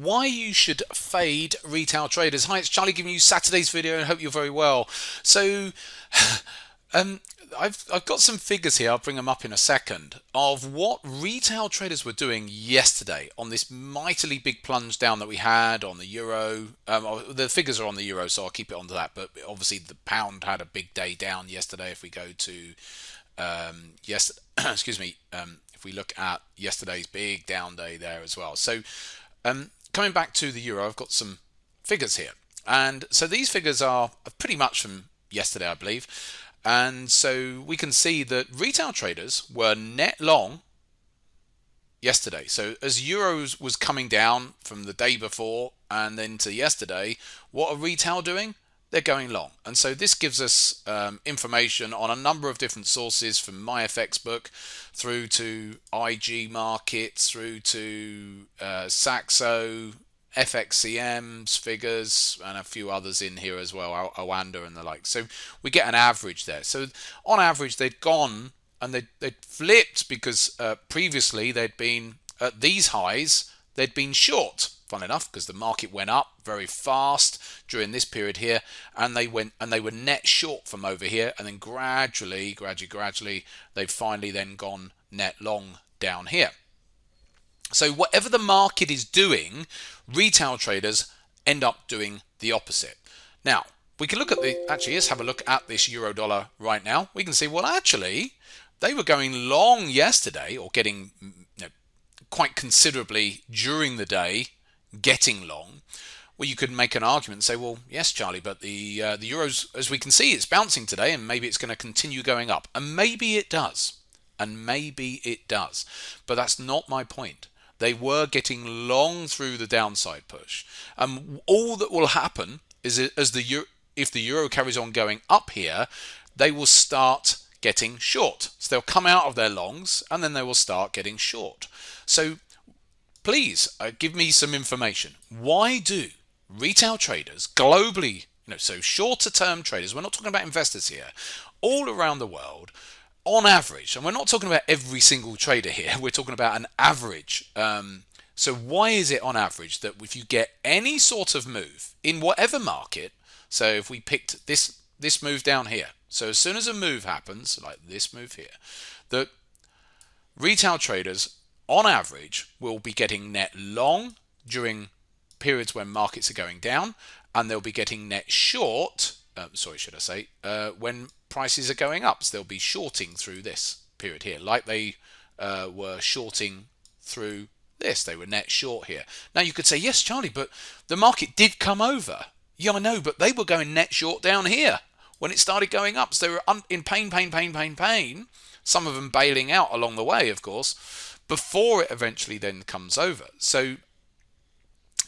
why you should fade retail traders. Hi, it's Charlie giving you Saturday's video and I hope you're very well. So, um, I've got some figures here, I'll bring them up in a second, of what retail traders were doing yesterday on this mightily big plunge down that we had on the euro. The figures are on the euro, so I'll keep it onto that, but obviously the pound had a big day down yesterday. If we go to, excuse me, if we look at yesterday's big down day there as well. So, coming back to the euro, I've got some figures here. And so these figures are pretty much from yesterday, I believe. And so we can see that retail traders were net long yesterday. So as euros was coming down from the day before and then to yesterday, what are retail doing? They're going long. And so this gives us information on a number of different sources, from MyFXbook through to IG Markets, through to Saxo, FXCM's figures, and a few others in here as well, Oanda and the like. So we get an average there. So on average, they'd gone and they'd flipped because previously they'd been at these highs, they'd been short. Fun enough, because the market went up very fast during this period here, and they were net short from over here, and then gradually, they've finally then gone net long down here. So whatever the market is doing, retail traders end up doing the opposite. Now, we can look at let's have a look at this euro dollar right now. We can see, well, actually, they were going long yesterday, or getting quite considerably during the day, getting long. Well, you could make an argument and say, well, yes, Charlie, but the euros, as we can see, it's bouncing today, and maybe it's going to continue going up, and maybe it does, but that's not my point. They were getting long through the downside push, and all that will happen is if the euro carries on going up here, they will start getting short. So they'll come out of their longs, and then they will start getting short. So please give me some information. Why do retail traders globally, so shorter term traders, we're not talking about investors here, all around the world, on average, and we're not talking about every single trader here, we're talking about an average. So why is it on average that if you get any sort of move in whatever market, so if we picked this move down here, so as soon as a move happens, like this move here, that retail traders on average will be getting net long during periods when markets are going down, and they'll be getting net short, when prices are going up. So they'll be shorting through this period here, like they were shorting through this. They were net short here. Now you could say, yes, Charlie, but the market did come over. Yeah, I know, but they were going net short down here when it started going up. So they were in pain. Some of them bailing out along the way, of course, before it eventually then comes over. So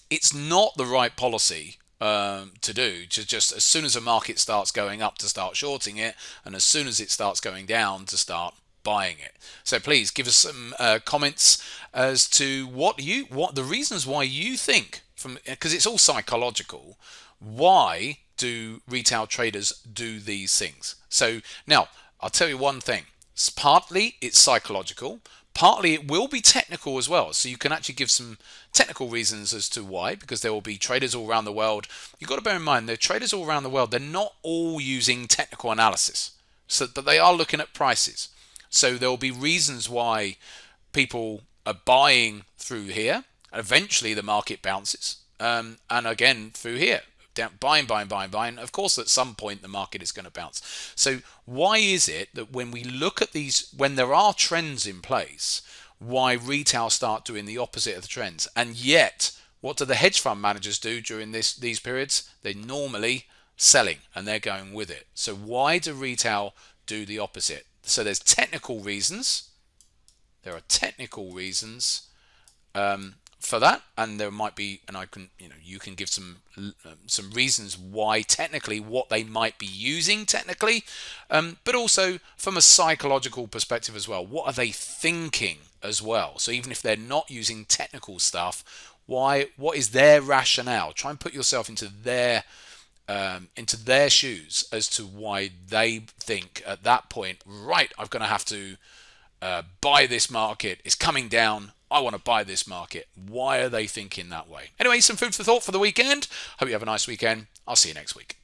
it's not the right policy to do, to just as soon as a market starts going up to start shorting it, and as soon as it starts going down to start buying it. So please give us some comments as to what the reasons why you think, because it's all psychological, why do retail traders do these things? So now I'll tell you one thing. Partly it's psychological, partly it will be technical as well. So you can actually give some technical reasons as to why, because there will be traders all around the world. You've got to bear in mind, there are traders all around the world. They're not all using technical analysis, but they are looking at prices. So there will be reasons why people are buying through here. Eventually the market bounces, and again through here. Down, buying. Of course, at some point the market is going to bounce. So why is it that when we look at these, when there are trends in place, why retail start doing the opposite of the trends? And yet, what do the hedge fund managers do during these periods? They're normally selling and they're going with it. So why do retail do the opposite? So there's technical reasons. There are technical reasons for that, and there might be, and you can give some reasons why technically, what they might be using technically, but also from a psychological perspective as well. What are they thinking as well? So even if they're not using technical stuff, what is their rationale? Try and put yourself into their shoes as to why they think at that point, right, I'm going to have to buy this market. It's coming down. I want to buy this market. Why are they thinking that way? Anyway, some food for thought for the weekend. Hope you have a nice weekend. I'll see you next week.